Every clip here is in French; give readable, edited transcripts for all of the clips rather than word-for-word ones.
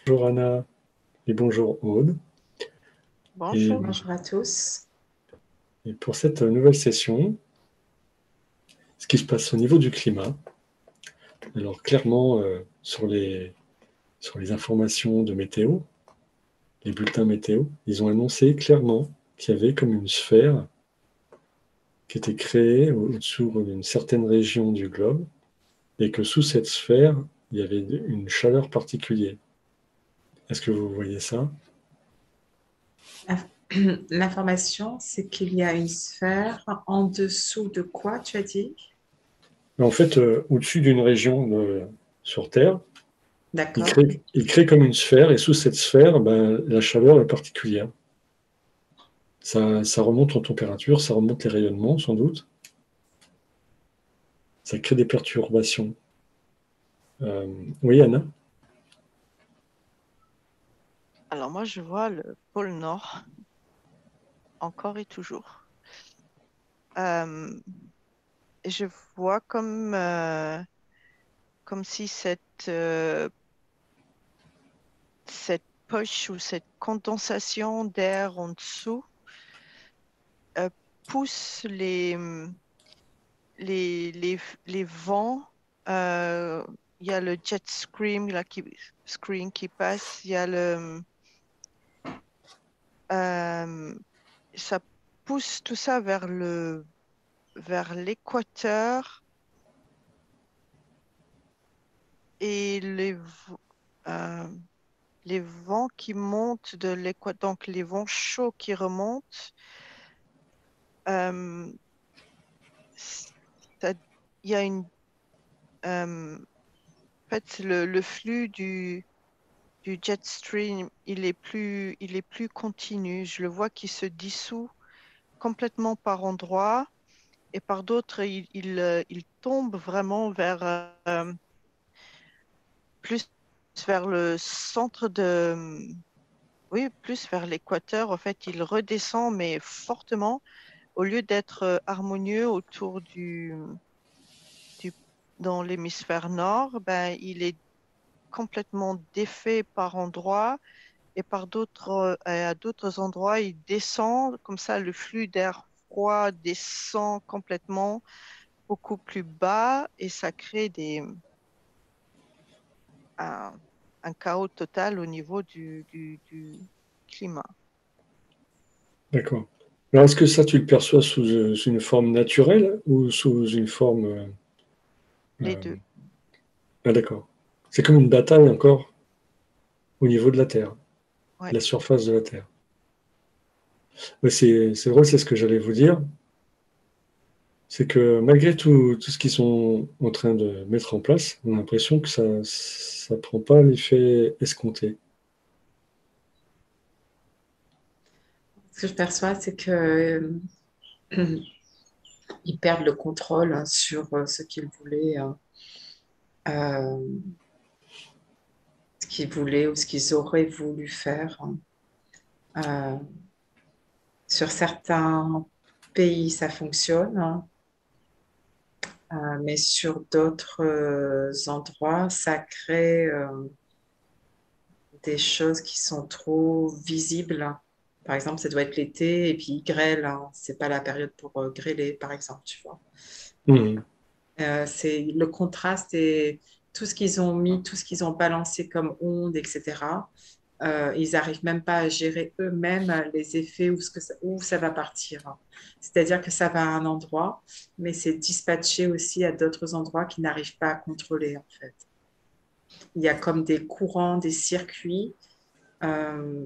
Bonjour Anna et bonjour Aude. Et, Bonjour. Bonjour à tous. et pour cette nouvelle session, ce qui se passe au niveau du climat, alors clairement sur les informations de météo, les bulletins météo, ils ont annoncé clairement qu'il y avait comme une sphère qui était créée au-dessous d'une certaine région du globe et que sous cette sphère, il y avait une chaleur particulière. Est-ce que vous voyez ça? L'inf- L'information, c'est qu'il y a une sphère en dessous de quoi, tu as dit? En fait, au-dessus d'une région sur Terre, D'accord. il crée comme une sphère, et sous cette sphère, ben, la chaleur est particulière. Ça remonte en température, ça remonte les rayonnements, sans doute. Ça crée des perturbations. Oui, Anna? Alors moi, je vois le pôle Nord encore et toujours. Euh, et je vois comme si cette poche ou cette condensation d'air en dessous euh, pousse les vents. Euh, Il y a le jet screen qui passe. Il y a euh, ça pousse tout ça vers l'équateur et euh, les vents qui montent de l'équateur, donc les vents chauds qui remontent, euh, ça- il y a en fait, le flux du jet stream, il est plus continu. Je le vois qui se dissout complètement par endroits et par d'autres, il tombe vraiment plus vers le centre oui, plus vers l'équateur. En fait, il redescend, mais fortement, au lieu d'être harmonieux autour du- dans l'hémisphère nord, ben, il est complètement défait par endroits et à d'autres endroits, il descend. Comme ça, le flux d'air froid descend complètement beaucoup plus bas et ça crée un, un chaos total au niveau du climat. D'accord. Alors, est-ce que ça, tu le perçois sous une forme naturelle ou sous une forme... Les euh, deux. ah, d'accord. C'est comme une bataille encore au niveau de la Terre, Ouais. la surface de la Terre. Ouais, c'est drôle, c'est ce que j'allais vous dire. C'est que malgré tout ce qu'ils sont en train de mettre en place, on a l'impression que ça prend pas l'effet escompté. Ce que je perçois, c'est que ils perdent le contrôle sur ce qu'ils voulaient, euh, ce qu'ils voulaient ou ce qu'ils auraient voulu faire. Euh, sur certains pays, ça fonctionne, hein, mais sur d'autres endroits, ça crée des choses qui sont trop visibles. Par exemple, ça doit être l'été et puis il grêle, hein. C'est pas la période pour grêler, par exemple, tu vois. Mhm. C'est le contraste et tout ce qu'ils ont mis, tout ce qu'ils ont balancé comme ondes, etc. Ils n'arrivent même pas à gérer eux-mêmes les effets où ça va partir, hein. C'est-à-dire que ça va à un endroit, mais c'est dispatché aussi à d'autres endroits qui n'arrivent pas à contrôler, en fait. Il y a comme des courants, des circuits euh,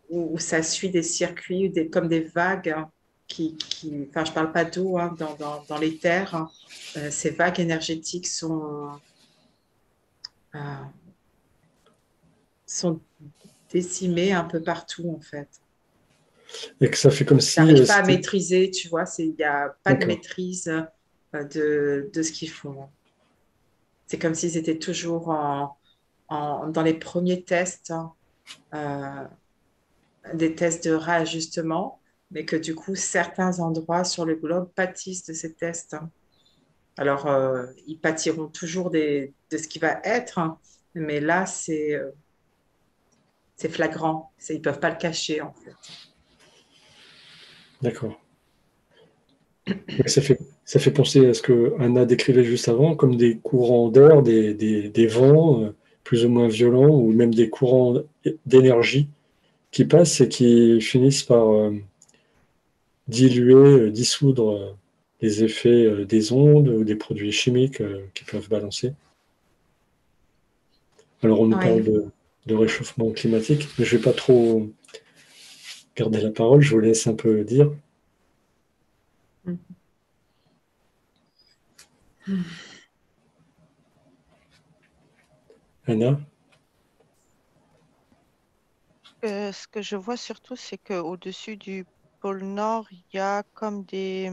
où ça suit des circuits, comme des vagues, hein, enfin, je ne parle pas d'eau, hein, dans les terres, hein. Ces vagues énergétiques euh, sont décimées un peu partout, en fait. Et que ça fait comme Ils si n'arrivent pas à c'était... maîtriser, tu vois, il n'y a pas de D'accord. maîtrise de ce qu'ils font. C'est comme s'ils étaient toujours dans les premiers tests, hein, euh, des tests de réajustement, mais que du coup, certains endroits sur le globe pâtissent de ces tests, hein. Alors, ils pâtiront toujours de ce qui va être, hein, Mais là, c'est flagrant. Ils ne peuvent pas le cacher, en fait. D'accord. Ouais, ça fait penser à ce que Anna décrivait juste avant, comme des courants d'air, des vents plus ou moins violents, ou même des courants d'énergie qui passent et qui finissent par diluer, dissoudre les effets des ondes ou des produits chimiques qui peuvent balancer. Alors on nous parle Oui. de réchauffement climatique, mais je ne vais pas trop garder la parole, je vous laisse un peu dire. Anna? Ce que je vois surtout, c'est qu'au-dessus du pôle Nord, il y a comme des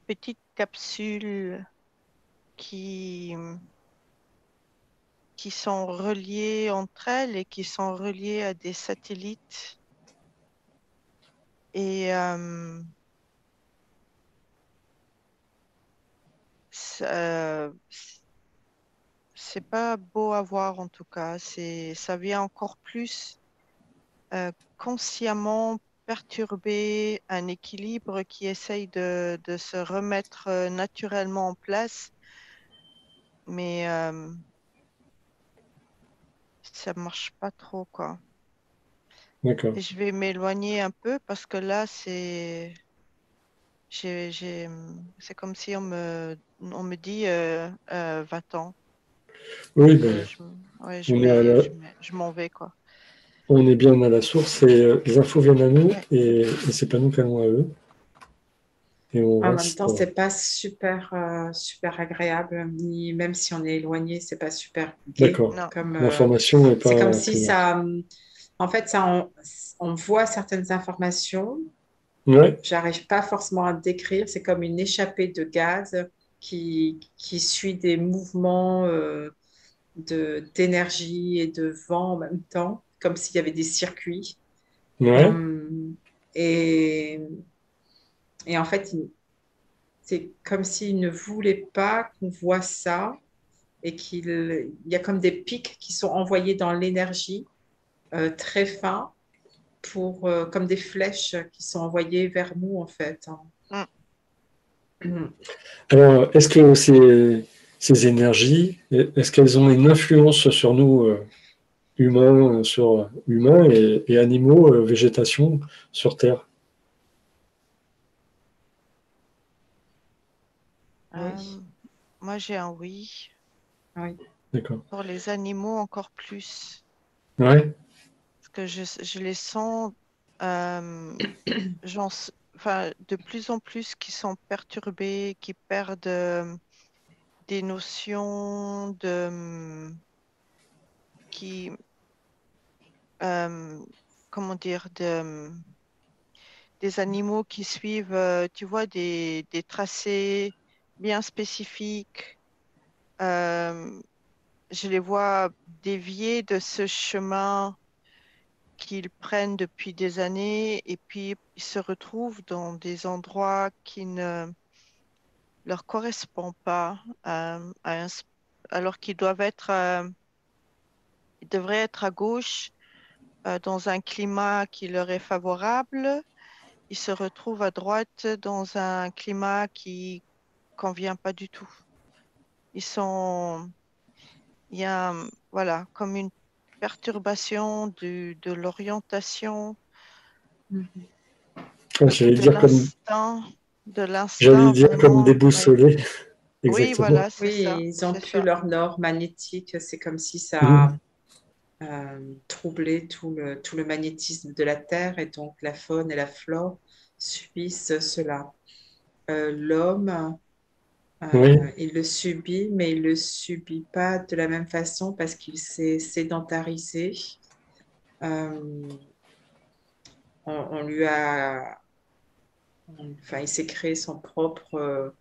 petites capsules qui, qui sont reliées entre elles et qui sont reliées à des satellites. Et ça- c'est pas beau à voir en tout cas. Ça vient encore plus consciemment perturber un équilibre qui essaye de se remettre naturellement en place, mais ça marche pas trop, quoi. D'accord. Et je vais m'éloigner un peu parce que là, c'est comme si on me dit va-t'en. Oui, Donc, ben, ouais, on est, je m'en vais, quoi. on est bien à la source et les infos viennent à nous Ouais. et c'est pas nous qui allons à eux. Et on En même reste. temps, c'est pas super agréable, ni même si on est éloigné, c'est pas super gai. D'accord. Non. L'information n'est C'est comme pas si primante. ça, en fait, on voit certaines informations. Ouais, J'arrive pas forcément à décrire. C'est comme une échappée de gaz qui suit des mouvements d'énergie et de vent en même temps, comme s'il y avait des circuits. ouais, Euh, et, et en fait, c'est comme s'il ne voulait pas qu'on voit ça et il y a comme des pics qui sont envoyés dans l'énergie très fins comme des flèches qui sont envoyées vers nous, en fait. Mm. alors, est-ce que ces énergies, est-ce qu'elles ont une influence sur nous, humains, sur humains et animaux, végétation sur Terre? Euh, Oui, moi, j'ai un oui. oui, D'accord. Pour les animaux, encore plus. Ouais, Parce que je les sens, euh, enfin, de plus en plus qui sont perturbés, qui perdent des notions qui, euh, comment dire, des animaux qui suivent, tu vois, des tracés bien spécifiques. Euh, je les vois dévier de ce chemin qu'ils prennent depuis des années et puis ils se retrouvent dans des endroits qui ne leur correspondent pas, alors qu'ils ils devraient être à gauche dans un climat qui leur est favorable. Ils se retrouvent à droite dans un climat qui convient pas du tout. Ils sont, il y a voilà comme une perturbation de l'orientation ouais, ou de j'allais l'instinct dire comme vraiment. Oui, déboussolé, oui, exactement. voilà, c'est ça, oui, ils ont c'est plus ça. leur nord magnétique. C'est comme si ça Mhm. troublait tout le magnétisme de la Terre et donc la faune et la flore subissent cela. L'homme, Oui, il le subit, mais il le subit pas de la même façon parce qu'il s'est sédentarisé. Euh, on lui a, enfin, il s'est créé son propre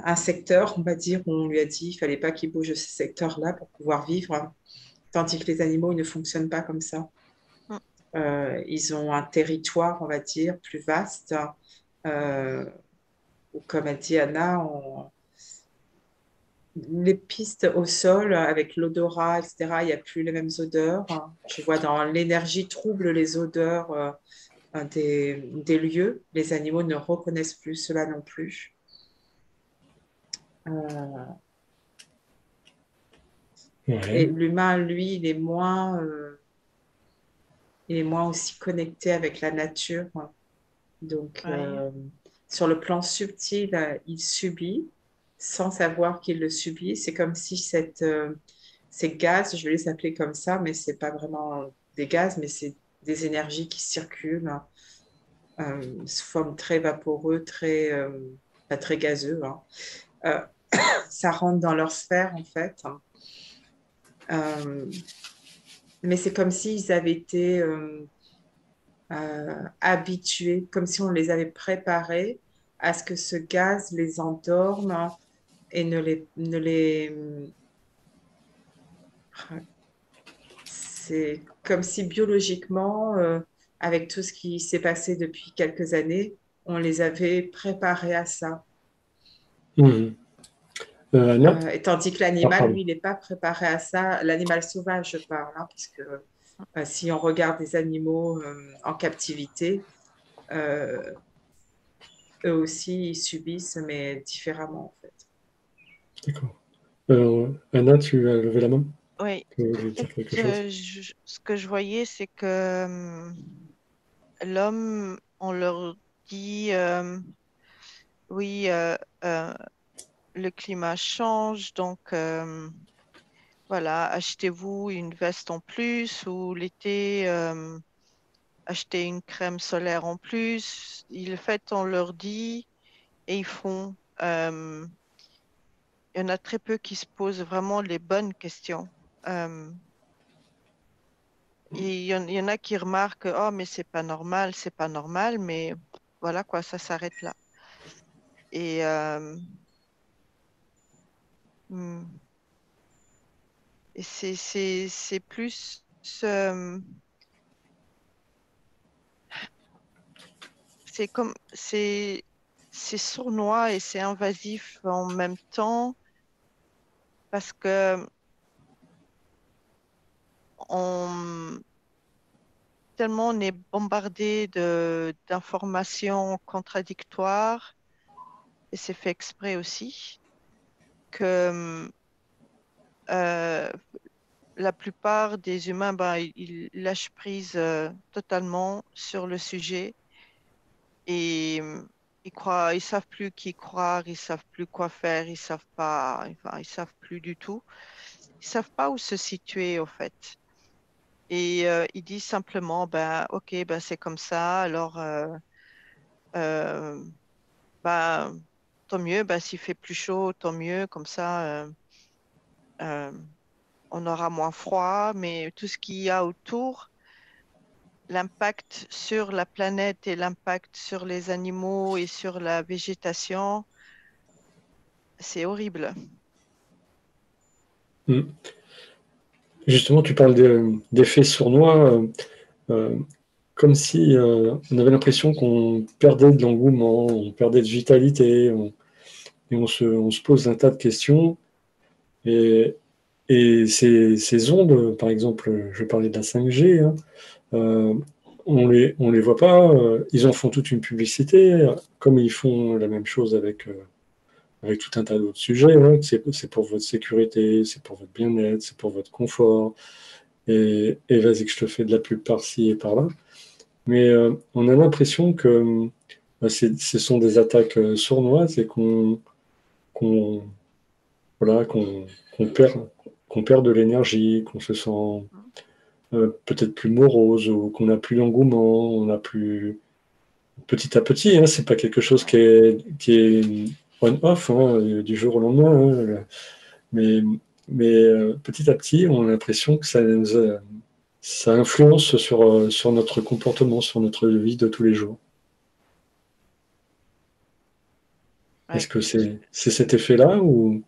un secteur, on va dire, où on lui a dit qu'il fallait pas qu'il bouge de ce secteur-là pour pouvoir vivre, tandis que les animaux, ils ne fonctionnent pas comme ça. Mm. Ils ont un territoire, on va dire, plus vaste, où, comme a dit Anna, les pistes au sol avec l'odorat, etc., il n'y a plus les mêmes odeurs. Je vois dans l'énergie trouble les odeurs des lieux. Les animaux ne reconnaissent plus cela non plus. Euh, et Ouais, l'humain, lui, il est moins aussi connecté avec la nature. Donc, Ouais. sur le plan subtil, il subit sans savoir qu'il le subit. C'est comme si ces gaz, je vais les appeler comme ça, mais c'est pas vraiment des gaz, mais c'est des énergies qui circulent sous forme très vaporeux, pas très gazeux. Hein. Euh, Ça rentre dans leur sphère, en fait. Euh, mais c'est comme s'ils avaient été habitués, comme si on les avait préparés à ce que ce gaz les endorme et ne les... C'est comme si biologiquement, avec tout ce qui s'est passé depuis quelques années, on les avait préparés à ça. mhm. Anna? Et tandis que Ah, l'animal, pardon. lui, il n'est pas préparé à ça. L'animal sauvage, je parle, hein, parce que si on regarde des animaux en captivité, euh, eux aussi, ils subissent, mais différemment, en fait. D'accord. Anna, tu as levé la main? Oui. Tu voulais En fait, dire quelque chose? ce que je voyais, c'est que l'homme, on leur dit, oui, euh, le climat change, donc voilà, achetez-vous une veste en plus ou l'été, achetez une crème solaire en plus. Le fait, on leur dit et ils font. Euh, il y en a très peu qui se posent vraiment les bonnes questions. Euh, et il y en a qui remarquent, oh, mais c'est pas normal, mais voilà quoi, ça s'arrête là. Et hmm, et c'est plus, euh, c'est comme, c'est sournois et c'est invasif en même temps parce que on, tellement on est bombardé d'informations contradictoires, et c'est fait exprès aussi, que euh, la plupart des humains, ben, ils lâchent prise totalement sur le sujet et ils savent plus qui croire, ils savent plus quoi faire, ils savent pas, enfin, ils savent plus du tout. Ils savent pas où se situer, au fait. Et ils disent simplement, ben, ok, ben, c'est comme ça, alors euh, ben, tant mieux, ben, s'il fait plus chaud, tant mieux, comme ça, euh, on aura moins froid, mais tout ce qu'il y a autour, l'impact sur la planète et l'impact sur les animaux et sur la végétation, c'est horrible. Mhm. Justement, tu parles d'effets sournois, euh, comme si on avait l'impression qu'on perdait de l'engouement, on perdait de vitalité, et on se pose un tas de questions. Et, et ces ondes, par exemple, je parlais de la 5G, hein, euh, on les voit pas, ils en font toute une publicité, comme ils font la même chose avec tout un tas d'autres sujets, hein. C'est pour votre sécurité, c'est pour votre bien-être, c'est pour votre confort. Et vas-y que je te fais de la pub par-ci et par-là. Mais on a l'impression que ce sont des attaques sournoises et qu'on voilà, qu'on perd de l'énergie, qu'on se sent peut-être plus morose ou qu'on n'a plus d'engouement, on a plus petit à petit, hein, c'est pas quelque chose qui est on-off hein, du jour au lendemain, hein, mais, mais petit à petit, on a l'impression que ça influence sur notre comportement, sur notre vie de tous les jours. Est-ce Ouais, que c'est cet effet-là ou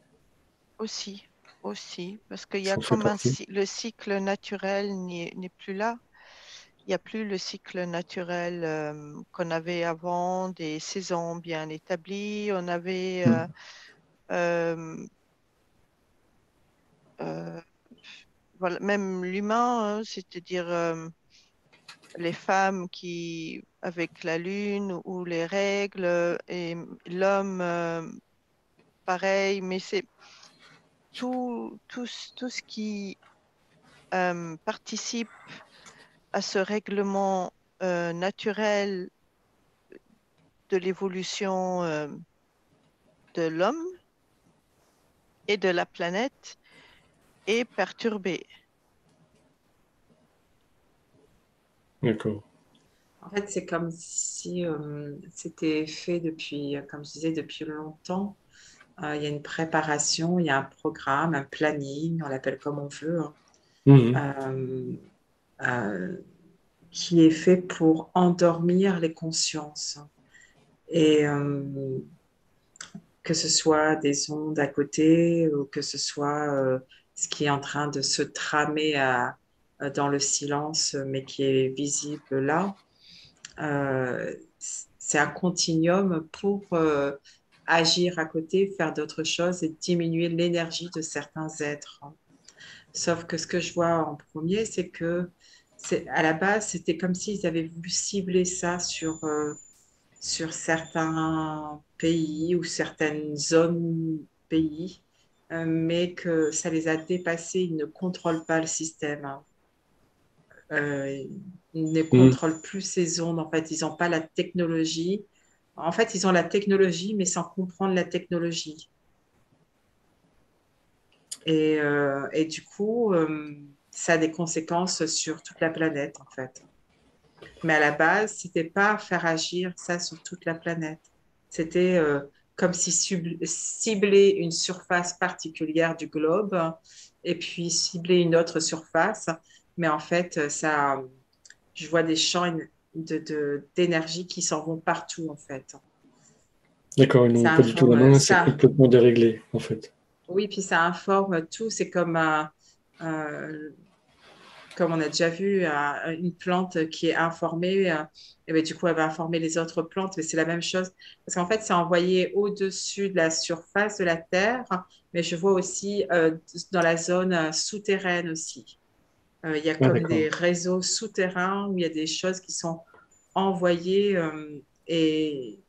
aussi, aussi, parce qu'il y ça a en fait comme partie? le cycle naturel n'est plus là. Il n'y a plus le cycle naturel qu'on avait avant, des saisons bien établies. On avait Hmm. euh, voilà, même l'humain, c'est-à-dire les femmes qui, avec la lune ou les règles, et l'homme, pareil, mais c'est tout ce qui participe à ce règlement naturel de l'évolution de l'homme et de la planète est perturbé. D'accord. En fait, c'est comme si c'était fait depuis, comme je disais, depuis longtemps. Il y a une préparation, il y a un programme, un planning, on l'appelle comme on veut, hein, Mhm. euh, euh, qui est fait pour endormir les consciences. Et que ce soit des ondes à côté ou que ce soit ce qui est en train de se tramer dans le silence, mais qui est visible là. Euh, c'est un continuum pour agir à côté, faire d'autres choses et diminuer l'énergie de certains êtres. Sauf que ce que je vois en premier, c'est que à la base, c'était comme s'ils avaient voulu cibler ça sur certains pays ou certaines zones pays, mais que ça les a dépassés. Ils ne contrôlent pas le système, hein. Ils ne Mhm. contrôlent plus ces ondes. En fait, ils n'ont pas la technologie. En fait, ils ont la technologie, mais sans comprendre la technologie. Et du coup, ça a des conséquences sur toute la planète, en fait. Mais à la base, c'était pas faire agir ça sur toute la planète. C'était comme si cibler une surface particulière du globe et puis cibler une autre surface. Mais en fait, ça, je vois des champs d'énergie qui s'en vont partout, en fait. D'accord, ils n'ont Ça pas du tout la informe main, c'est ça. complètement déréglé, en fait. Oui, puis ça informe tout. C'est comme euh, comme on a déjà vu, une plante qui est informée, et ben, du coup, elle va informer les autres plantes, mais c'est la même chose. Parce qu'en fait, c'est envoyé au-dessus de la surface de la Terre, mais je vois aussi dans la zone souterraine aussi. Il y a Ah, comme d'accord. des réseaux souterrains où il y a des choses qui sont envoyées et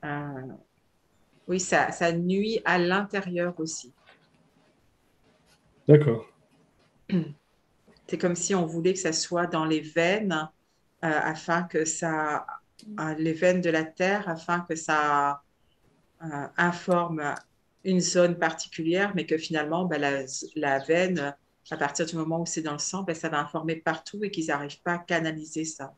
euh, oui, ça nuit à l'intérieur aussi. D'accord. C'est comme si on voulait que ça soit dans les veines afin que ça, les veines de la terre, afin que ça informe une zone particulière, mais que finalement, ben, la veine, à partir du moment où c'est dans le sang, ben, ça va informer partout et qu'ils n'arrivent pas à canaliser ça.